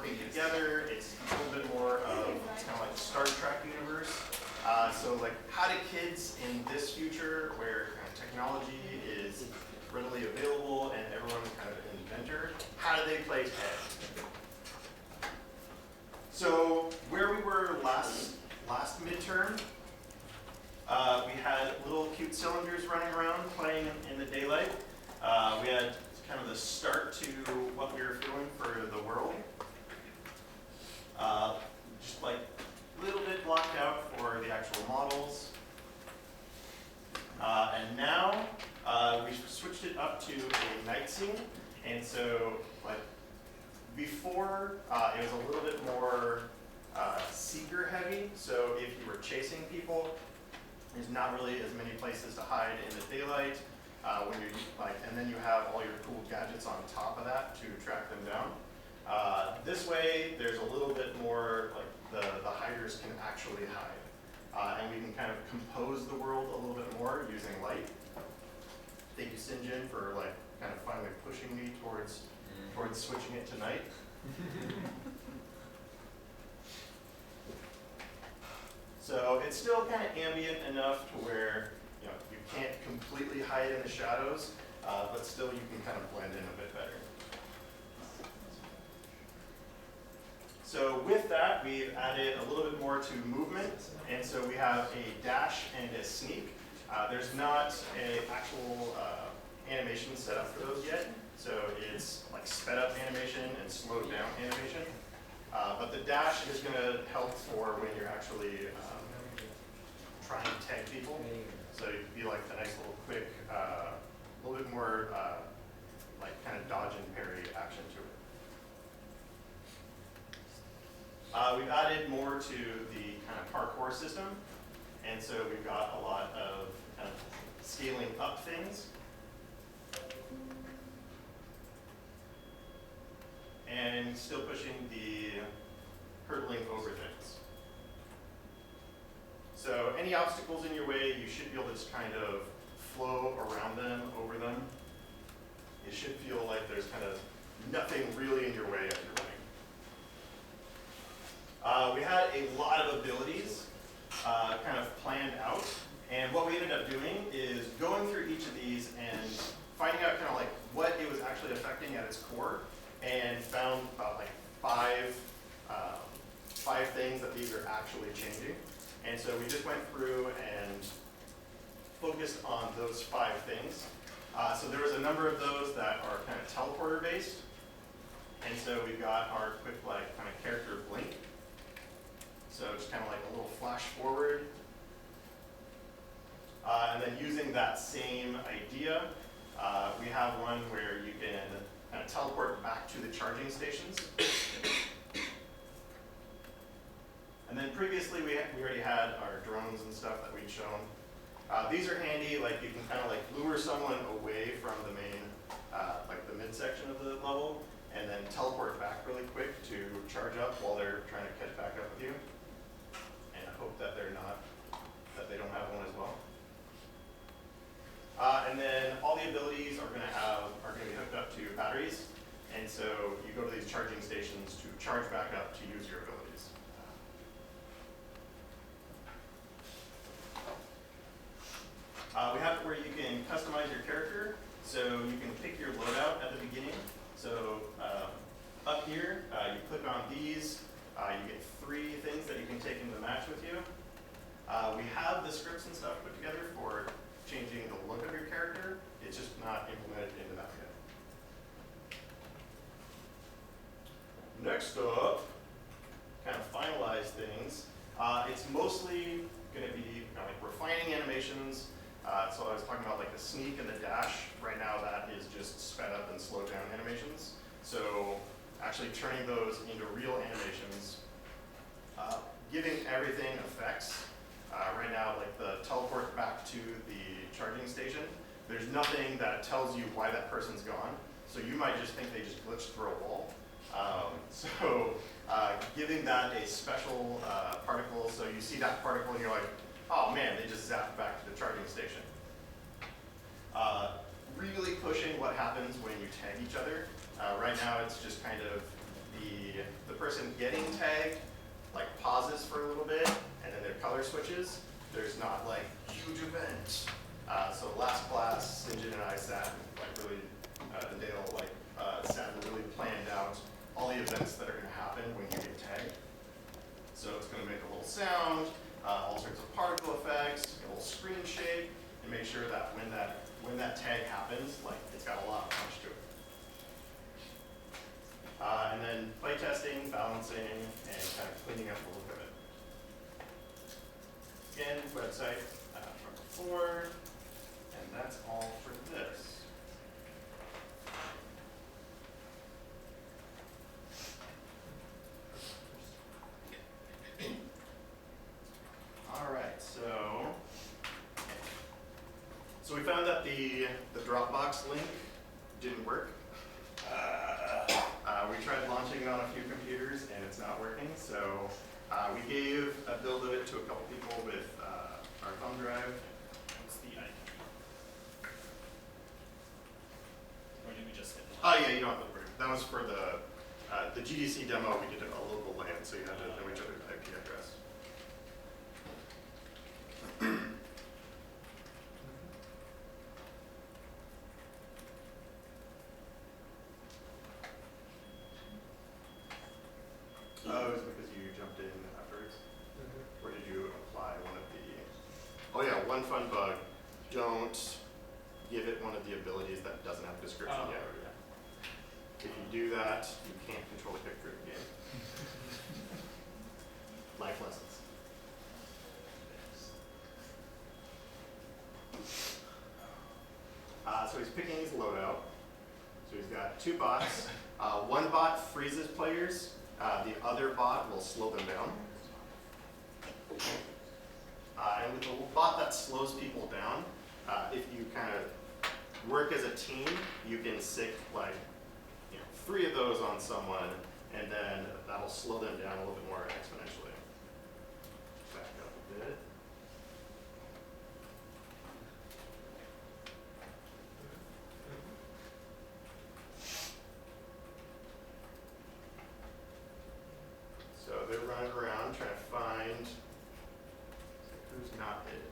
working together. It's a little bit more of, it's kind of like the Star Trek universe. So like, how do kids in this future where kind of technology is readily available and everyone's kind of an inventor, how do they play tag? So where we were last midterm, we had little cute cylinders running around playing in the daylight. We had kind of the start to what we were feeling for the world. Just like a little bit blocked out for the actual models. And now we switched it up to a night scene. And so like before, it was a little bit more seeker heavy. So if you were chasing people, there's not really as many places to hide in the daylight. When you're like, and then you have all your cool gadgets on top of that to track them down. This way, there's a little bit more, like the hiders can actually hide. And we can kind of compose the world a little bit more using light. Thank you, Sinjin, for like kind of finally pushing me towards switching it to night. So it's still kind of ambient enough to where you can't completely hide in the shadows, but still you can kind of blend in a bit better. So with that, we've added a little bit more to movement, and so we have a dash and a sneak. There's not an actual animation set up for those yet, so it's like sped up animation and slowed down animation. But the dash is going to help for when you're actually trying to tag people. So you can be like a nice little quick, a little bit more like kind of dodge and parry action to it. We've added more to the kind of parkour system. And so we've got a lot of kind of scaling up things. And still pushing the hurdling over things. So any obstacles in your way, you should be able to just kind of flow around them, over them. It should feel like there's kind of nothing really in your way as you're running. We had a lot of abilities kind of planned out. And what we ended up doing is going through each of these and finding out kind of like what it was actually affecting at its core, and found about like five things that these are actually changing. And so we just went through and focused on those 5 things. So there was a number of those that are kind of teleporter based. And so we've got our quick like kind of character blink. So just kind of like a little flash forward. And then using that same idea, we have one where you can kind of teleport back to the charging stations. And then previously we already had our drones and stuff that we'd shown. These are handy, like you can kind of like lure someone away from the main, like the midsection of the level, and then teleport back really quick to charge up while they're trying to catch back up with you. And I hope that that they don't have one as well. And then all the abilities are going to be hooked up to batteries, and so you go to these charging stations to charge back up to use your abilities. We have where you can customize your character, so you can pick your loadout at the beginning. So up here, you click on these, you get 3 things that you can take into the match with you. We have the scripts and stuff put together for changing the look of your character. It's just not implemented into that yet. Next up, kind of finalize things. It's mostly going to be kind of like refining animations. So I was talking about like the sneak and the dash. Right now that is just sped up and slowed down animations. So actually turning those into real animations, giving everything effects. Right now, like the teleport back to the charging station, there's nothing that tells you why that person's gone. So you might just think they just glitched through a wall. Giving that a special particle, so you see that particle and you're like, oh man, they just zapped back to the charging station. Really pushing what happens when you tag each other. Right now it's just kind of the person getting tagged like pauses for a little bit and then their color switches, there's not like huge event. So last class, Sinjin and I sat like really, and Dale sat and really planned out all the events that are going to happen when you get tagged. So it's going to make a little sound, all sorts of particle effects, a little screen shake, and make sure that when that tag happens, like it's got a lot of punch to it. And then play testing, balancing, and kind of cleaning up a little bit. Again, website from before, and that's all for this. All right, so we found that the Dropbox link didn't work. We tried launching it on a few computers and it's not working, so we gave a build of it to a couple people with our thumb drive. What's the IP? Or did we just hit the Oh yeah, you don't have to worry. That was for the GDC demo. We did it a local LAN, so you had to know each other's IP address. Oh, it was because you jumped in afterwards? Or did you apply one of the... Oh yeah, one fun bug. Don't give it one of the abilities that doesn't have a description yet. Yeah. If you do that, you can't control the character in the game. Life lessons. So he's picking his loadout. So he's got two bots. One bot freezes players. The other bot will slow them down. And with the bot that slows people down, if you kind of work as a team, you can sick like 3 of those on someone, and then that'll slow them down a little bit more exponentially. Back up a bit. So they're running around trying to find who's not hit.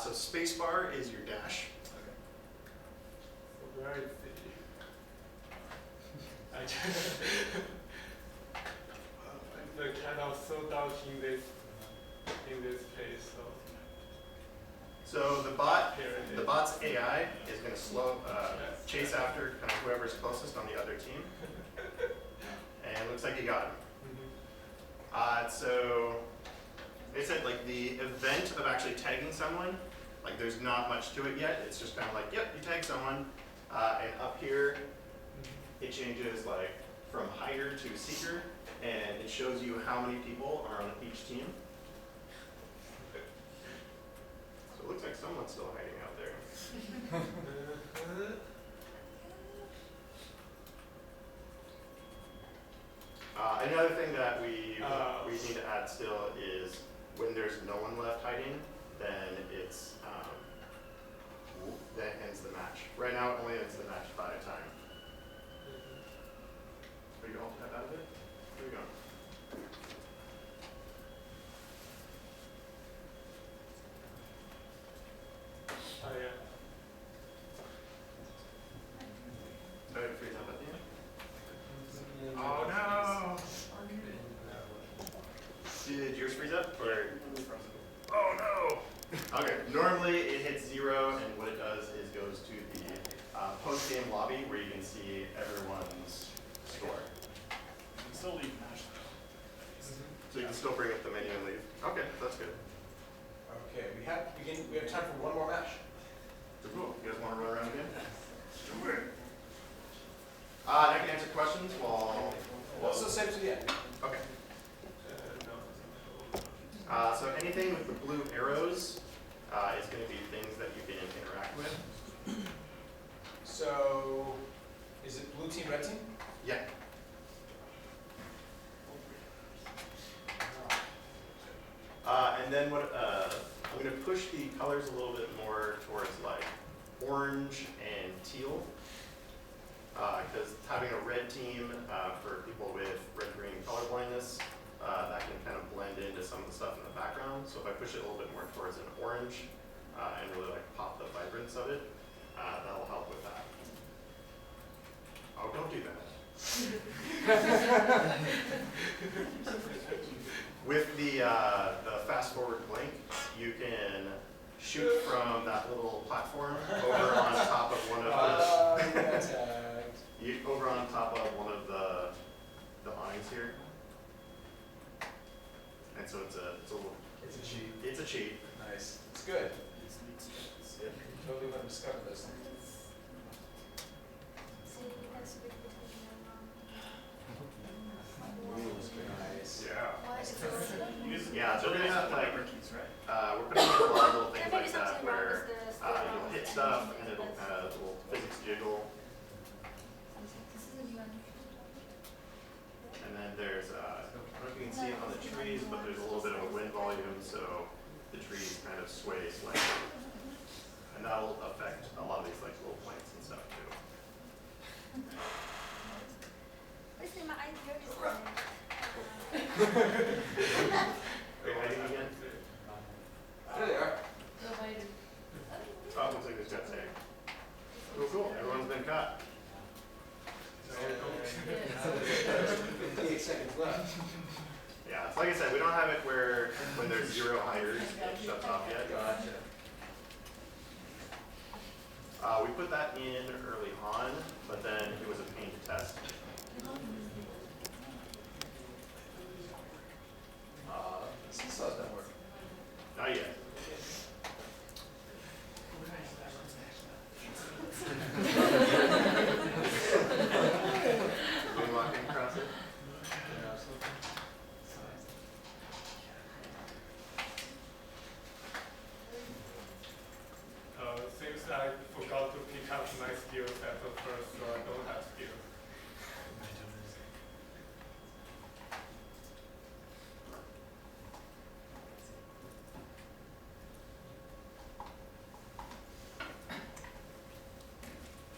So spacebar is your dash. Okay. So where is the I'm kind of so down in this place. So the bot's AI is going to chase after kind of whoever's closest on the other team. And it looks like you got him. So they said like the event of actually tagging someone, like there's not much to it yet. It's just kind of like, yep, you tag someone. And up here, it changes like from hider to seeker, and it shows you how many people are on each team. So it looks like someone's still hiding out there. Another thing that we need to add still is when there's no one left hiding, then it's that ends the match. Right now, it only ends the match by a time. Are you all out of it? Where are you going? Oh yeah. Oh, it frees up at the end? Oh no! Did yours freeze up? Or? Oh no! Okay, normally it hits 0, and what it does is goes to the post-game lobby where you can see everyone's score. You can still leave match though. So you can still bring up the menu and leave. Okay, that's good. Okay, we have time for one more match. Cool. You guys want to run around again? I can answer questions while. So save to the end. Okay. So anything with the blue arrows is going to be things that you can interact with. So, is it blue team, red team? Yeah. And then what? I'm going to push the colors a little bit more towards like orange. orange and teal. Because having a red team for people with red-green color blindness, that can kind of blend into some of the stuff in the background. So if I push it a little bit more towards an orange and really like pop the vibrance of it, that'll help with that. Oh, don't do that. With the fast forward blink, you can shoot from that little platform over on top of one of over on top of one of the awnings here. And so it's a little. It's a cheat. It's a cheat. Nice. It's good. Yep. Totally want to discover those things. Nice. Yeah. Yeah, so we're gonna have like, keys, right? we're putting in a lot of little things like that where you'll hit stuff and it'll kind of little physics jiggle. And then there's, I don't know if you can see it on the trees, but there's a little bit of a wind volume, so the trees kind of sway slightly. And that'll affect a lot of these like little plants and stuff too. Are you hiding again? There they are. Oh, looks like this got saved. Cool. Everyone's been caught. 58 seconds left. Yeah, so like I said, we don't have it where when there's 0 hiders, it shuts off yet. Gotcha. We put that in early on, but then it was a pain to test. Seesaw's not working. Not yet. Are we walking across it? Yeah, absolutely. Seems I forgot to pick up my skills at the first, so I don't have skills.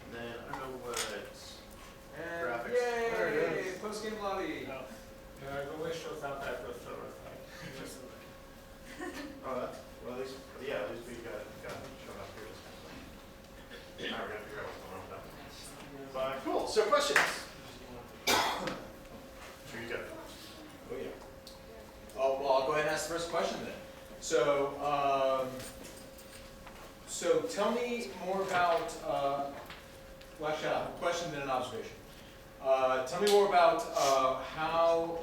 And then I don't know what. And Graphics. yay! There it is. Post-game lobby. Oh, Yeah, it always shows up at the server side. just like. Oh, that's, well, at least, yeah, at least we got shown up here this time. Now we're gonna figure out what's going on with that. But cool. So questions? Sure you got it. Oh yeah. Oh well, I'll go ahead and ask the first question then. So, so tell me more about. Well, actually, I have a question then an observation. Tell me more about how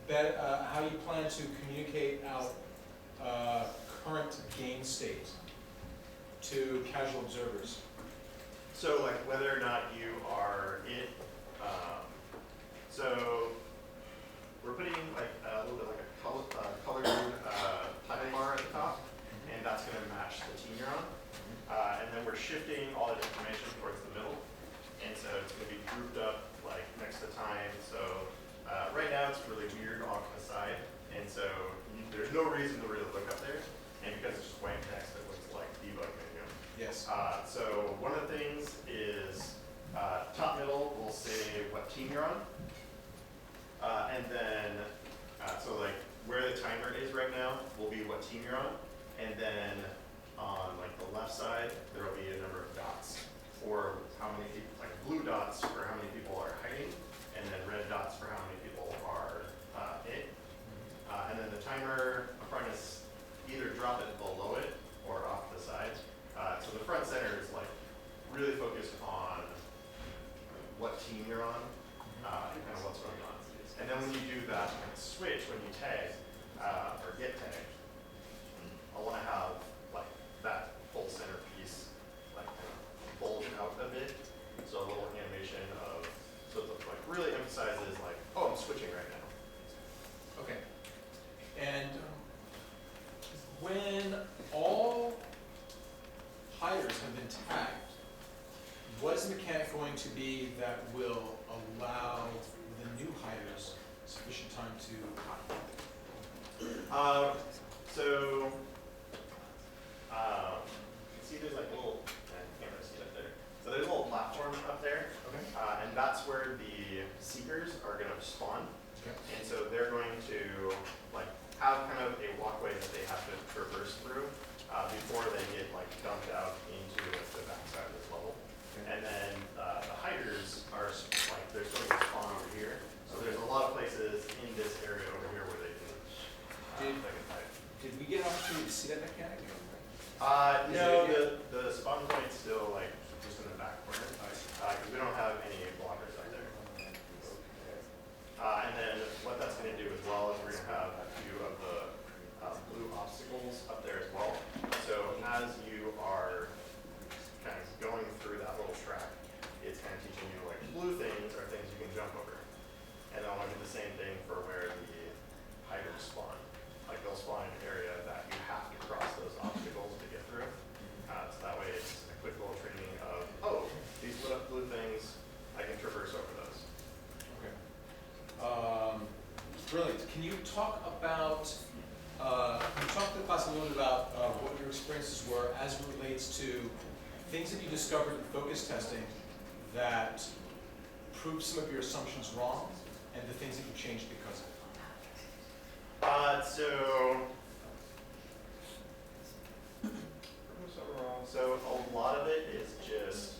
you plan to communicate out current game state to casual observers. So like whether or not you are it, so we're putting like a little bit like a colored title bar at the top, and that's going to match the team you're on. And then we're shifting all that information towards the middle, and so it's going to be grouped up like next to time. So right now it's really weird off to the side, and so there's no reason to really look up there, and because it's just white text, it looks like debug menu. Yes. So one of the things is top middle will say what team you're on. And then, so like where the timer is right now will be what team you're on. And then on like the left side, there will be a number of dots for how many people, like blue dots for how many people are hiding, and then red dots for how many people are it. And then the timer up front is either drop it below it or off to the side. So the front center is like really focused on what team you're on and kind of what's going on. And then when you do that switch, when you tag or get tagged, I want to have like that full center piece like kind of bulge out a bit. So a little animation of, so it like really emphasizes like, oh, I'm switching right now. Okay. And when all hires have been tagged, what is the mechanic going to be that will allow the new hires sufficient time to hide? So, see there's like little, I can't really see it. seekers are going to spawn. Okay. And so they're going to like have kind of a walkway that they have to traverse through before they get like dumped out into the backside of this level. Okay. And then the hiders are like they're sort of spawn over here. So there's a lot of places in this area over here where they can hide. Did we get an opportunity to see that mechanic? No, the spawn point's still like just in the back corner because we don't have any blockers up there. And then what that's going to do as well is we're going to have a few of the blue obstacles up there as well. So as you are kind of going through that little track, it's kind of teaching you like blue things are things you can jump over. And then I'll do the same thing for where the hiders spawn. Like they'll spawn in an area that you have to cross those obstacles to get through. So that way it's a quick little training of, oh, these lit up blue things, I can traverse over those. Okay. Brilliant. Can you talk about, can you talk to the class a little bit about what your experiences were as it relates to things that you discovered in focus testing that proved some of your assumptions wrong and the things that you changed because of it? So a lot of it is just,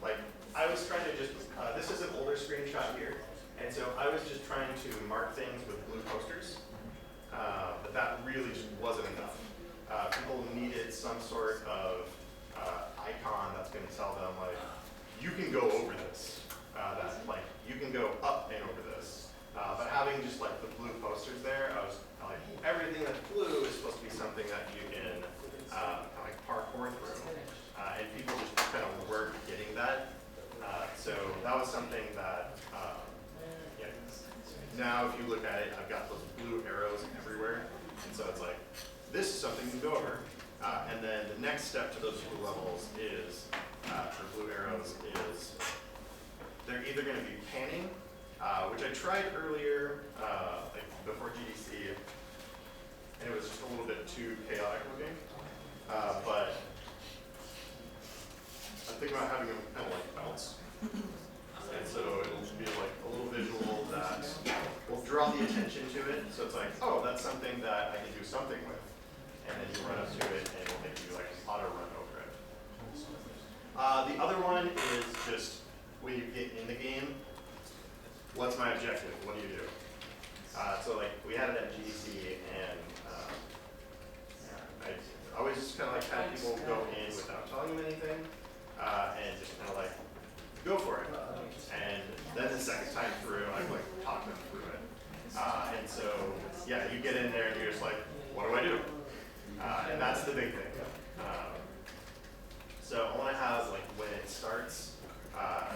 like, I was trying to just, this is an older screenshot here, and so I was just trying to mark things with blue posters, but that really just wasn't enough. People needed some sort of icon that's going to tell them, like, you can go over this, that, like, you can go up and over this. But having just like the blue posters there, I was like, everything that's blue is supposed to be something that you can kind of like parkour through. And people just kind of weren't getting that. So that was something that, yeah. Now if you look at it, I've got those blue arrows everywhere. And so it's like, this is something you can go over. And then the next step to those blue levels is, for blue arrows, is they're either going to be panning, which I tried earlier, like before GDC, and it was just a little bit too chaotic looking. But I'm thinking about having them kind of like bounce. And so it'll be like a little visual that will draw the attention to it. So it's like, oh, that's something that I can do something with. And then you run up to it and it'll make you like auto run over it. The other one is just when you get in the game, what's my objective? What do you do? So like we had it at GDC and I always just kind of like had people go in without telling them anything and just kind of like go for it. And then the second time through, I like talk them through it. And so yeah, you get in there and you're just like, what do I do? And that's the big thing. So I want to have like when it starts a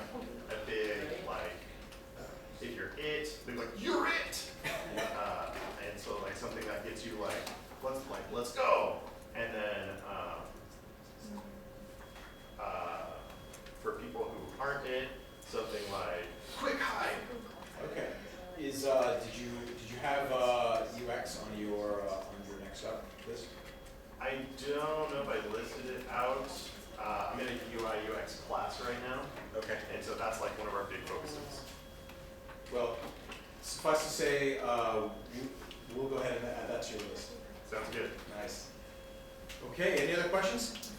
big like if you're it, they're like you're it. And so like something that gets you let's go. And then for people who aren't it, something like quick hide. Okay. Did you have UX on your next up list? I don't know if I listed it out. I'm in a UI UX class right now. Okay. And so that's like one of our big focuses. Well, suffice to say, we'll go ahead and add that to your list. Sounds good. Nice. Okay, any other questions?